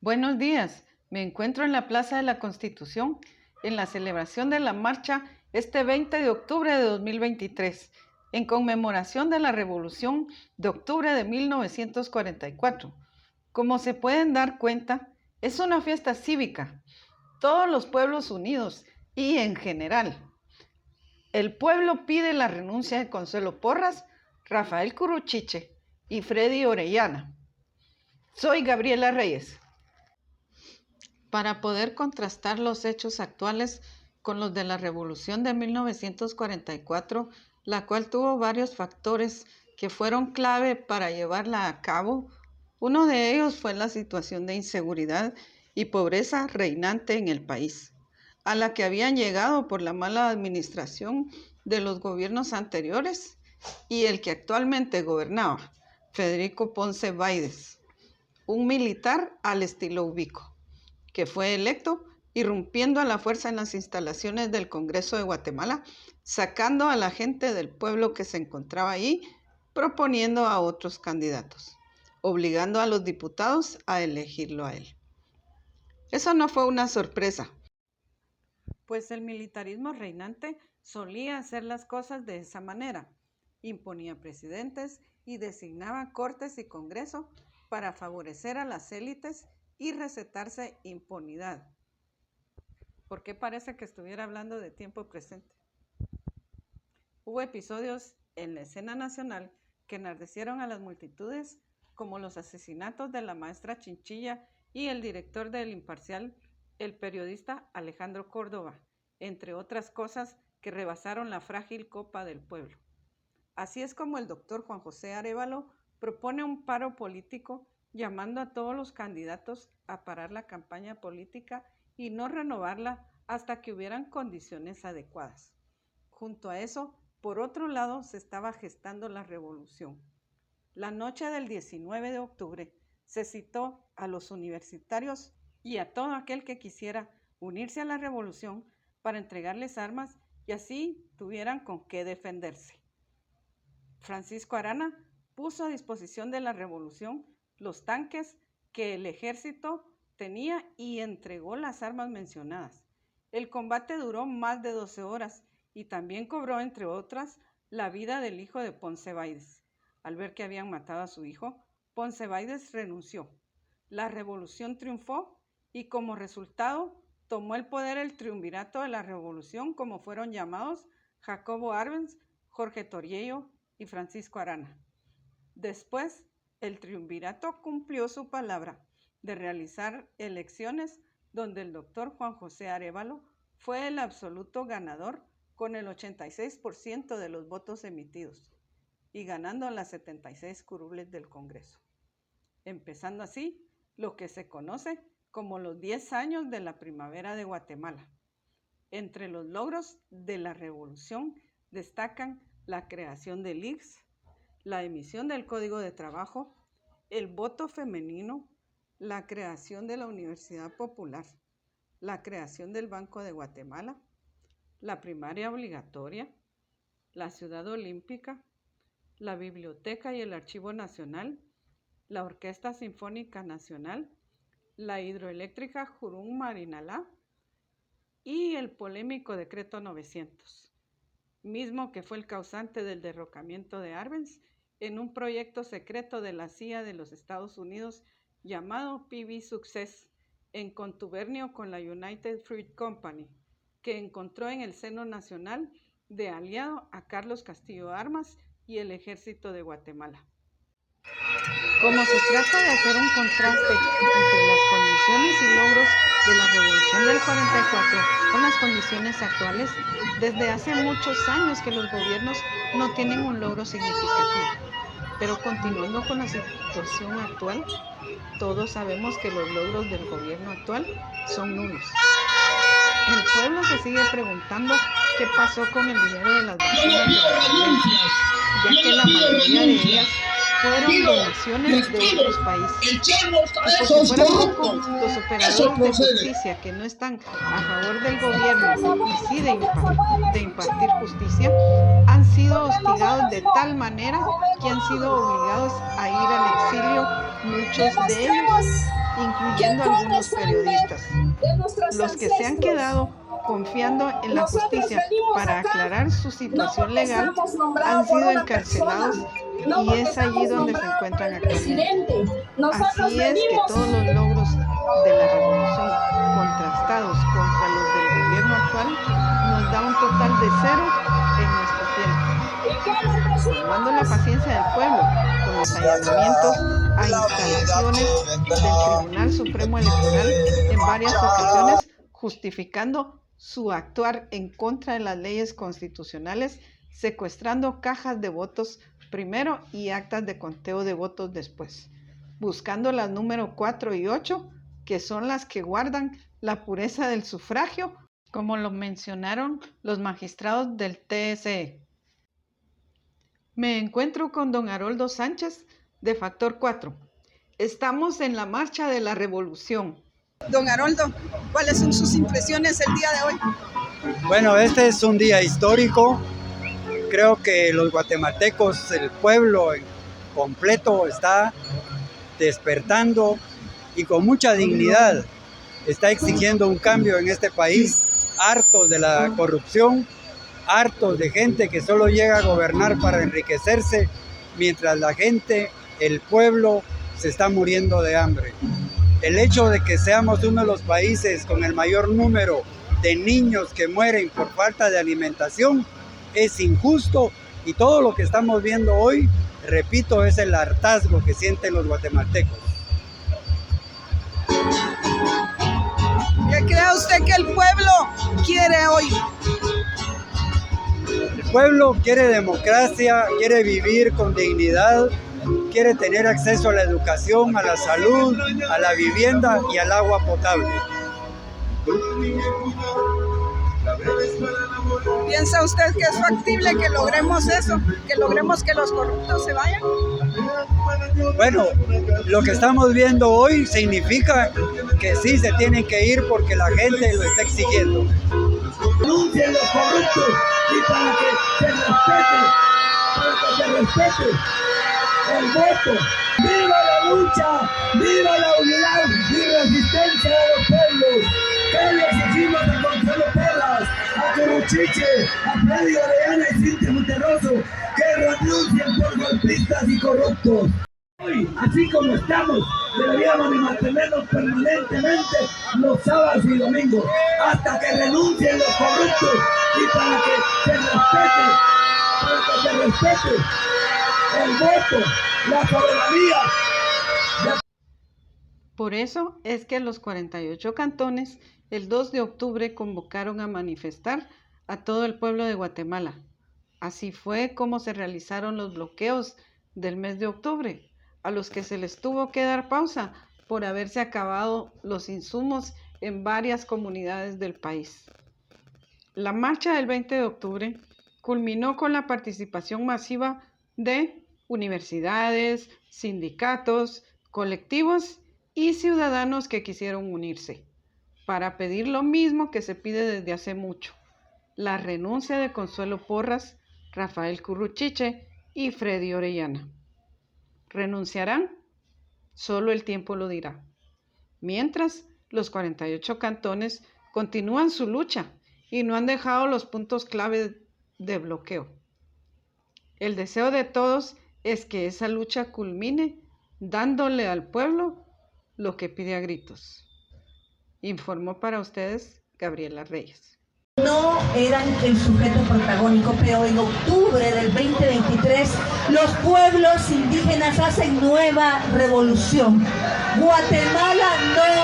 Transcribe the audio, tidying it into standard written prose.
Buenos días, me encuentro en la Plaza de la Constitución en la celebración de la marcha este 20 de octubre de 2023, en conmemoración de la Revolución de Octubre de 1944. Como se pueden dar cuenta, es una fiesta cívica, todos los pueblos unidos y en general. El pueblo pide la renuncia de Consuelo Porras, Rafael Curuchiche y Freddy Orellana. Soy Gabriela Reyes. Para poder contrastar los hechos actuales con los de la Revolución de 1944, la cual tuvo varios factores que fueron clave para llevarla a cabo, uno de ellos fue la situación de inseguridad y pobreza reinante en el país, a la que habían llegado por la mala administración de los gobiernos anteriores y el que actualmente gobernaba, Federico Ponce Báidez, un militar al estilo Ubico, que fue electo irrumpiendo a la fuerza en las instalaciones del Congreso de Guatemala, sacando a la gente del pueblo que se encontraba ahí, proponiendo a otros candidatos, obligando a los diputados a elegirlo a él. Eso no fue una sorpresa, pues el militarismo reinante solía hacer las cosas de esa manera. Imponía presidentes y designaba cortes y congreso para favorecer a las élites y recetarse impunidad. ¿Por qué parece que estuviera hablando de tiempo presente? Hubo episodios en la escena nacional que enardecieron a las multitudes, como los asesinatos de la maestra Chinchilla y el director del Imparcial, el periodista Alejandro Córdoba, entre otras cosas que rebasaron la frágil copa del pueblo. Así es como el doctor Juan José Arévalo propone un paro político, llamando a todos los candidatos a parar la campaña política y no renovarla hasta que hubieran condiciones adecuadas. Junto a eso, por otro lado, se estaba gestando la revolución. La noche del 19 de octubre se citó a los universitarios y a todo aquel que quisiera unirse a la revolución para entregarles armas y así tuvieran con qué defenderse. Francisco Arana puso a disposición de la revolución los tanques que el ejército tenía y entregó las armas mencionadas. El combate duró más de 12 horas y también cobró, entre otras, la vida del hijo de Ponce Báidez. Al ver que habían matado a su hijo, Ponce Báidez renunció. La revolución triunfó y como resultado tomó el poder el triunvirato de la revolución, como fueron llamados Jacobo Arbenz, Jorge Toriello y Francisco Arana. Después, el triunvirato cumplió su palabra de realizar elecciones donde el doctor Juan José Arévalo fue el absoluto ganador con el 86% de los votos emitidos y ganando las 76 curules del Congreso, empezando así lo que se conoce como los 10 años de la primavera de Guatemala. Entre los logros de la revolución destacan la creación del IRS, la emisión del Código de Trabajo, el voto femenino, la creación de la Universidad Popular, la creación del Banco de Guatemala, la primaria obligatoria, la Ciudad Olímpica, la Biblioteca y el Archivo Nacional, la Orquesta Sinfónica Nacional, la hidroeléctrica Jurún-Marinalá y el polémico Decreto 900, mismo que fue el causante del derrocamiento de Arbenz en un proyecto secreto de la CIA de los Estados Unidos llamado PV Success, en contubernio con la United Fruit Company, que encontró en el seno nacional de aliado a Carlos Castillo Armas y el Ejército de Guatemala. Como se trata de hacer un contraste entre las condiciones y logros de la Revolución del 44 con las condiciones actuales, desde hace muchos años que los gobiernos no tienen un logro significativo. Pero continuando con la situación actual, todos sabemos que los logros del gobierno actual son nulos. El pueblo se sigue preguntando qué pasó con el dinero de las vacunas de la pandemia, ya que la mayoría de ellas fueron donaciones de otros países. Y por si fuera poco, los operadores de justicia que no están a favor del gobierno y sí de impartir justicia, han sido hostigados de tal manera que han sido obligados a ir al exilio muchos de ellos. incluyendo algunos periodistas. Los que se han quedado confiando en la justicia para aclarar su situación legal han sido encarcelados y es allí donde se encuentran actualmente. Así es que todos los logros de la revolución contrastados contra los del gobierno actual nos da un total de 0 en nuestro tiempo, tomando la paciencia del pueblo con los allanamientos a instalaciones del Tribunal Supremo Electoral en varias ocasiones, justificando su actuar en contra de las leyes constitucionales, secuestrando cajas de votos primero y actas de conteo de votos después, buscando las número 4 y 8, que son las que guardan la pureza del sufragio, como lo mencionaron los magistrados del TSE. Me encuentro con don Haroldo Sánchez, de Factor 4. Estamos en la marcha de la revolución. Don Haroldo, ¿cuáles son sus impresiones el día de hoy? Bueno, este es un día histórico. Creo que los guatemaltecos, el pueblo completo está despertando y con mucha dignidad está exigiendo un cambio en este país, hartos de la corrupción, hartos de gente que solo llega a gobernar para enriquecerse, mientras la gente, el pueblo, se está muriendo de hambre. El hecho de que seamos uno de los países con el mayor número de niños que mueren por falta de alimentación es injusto, y todo lo que estamos viendo hoy, repito, es el hartazgo que sienten los guatemaltecos. ¿Qué cree usted que el pueblo quiere hoy? El pueblo quiere democracia, quiere vivir con dignidad, quiere tener acceso a la educación, a la salud, a la vivienda y al agua potable. ¿Piensa usted que es factible que logremos eso? ¿Que logremos que los corruptos se vayan? Bueno, lo que estamos viendo hoy significa que sí se tienen que ir porque la gente lo está exigiendo. Denuncien los corruptos y para que se respete el voto. ¡Viva la lucha! ¡Viva la unidad y resistencia de los pueblos! ¿Qué le exigimos a Consuelo Porras, a Curuchiche, a Freddy Orellana y Cintia Monterroso, que renuncien por golpistas y corruptos? Hoy, así como estamos, deberíamos de mantenernos permanentemente los sábados y domingos, hasta que renuncien los corruptos y para que se respete el voto, la soberanía. Por eso es que los 48 cantones el 2 de octubre convocaron a manifestar a todo el pueblo de Guatemala. Así fue como se realizaron los bloqueos del mes de octubre, a los que se les tuvo que dar pausa por haberse acabado los insumos en varias comunidades del país. La marcha del 20 de octubre culminó con la participación masiva de universidades, sindicatos, colectivos y ciudadanos que quisieron unirse para pedir lo mismo que se pide desde hace mucho: la renuncia de Consuelo Porras, Rafael Curuchiche y Freddy Orellana. ¿Renunciarán? Solo el tiempo lo dirá. Mientras, los 48 cantones continúan su lucha y no han dejado los puntos clave de bloqueo. El deseo de todos es que esa lucha culmine dándole al pueblo lo que pide a gritos. Informó para ustedes Gabriela Reyes. No eran el sujeto protagónico, pero en octubre del 2023 los pueblos indígenas hacen nueva revolución. Guatemala no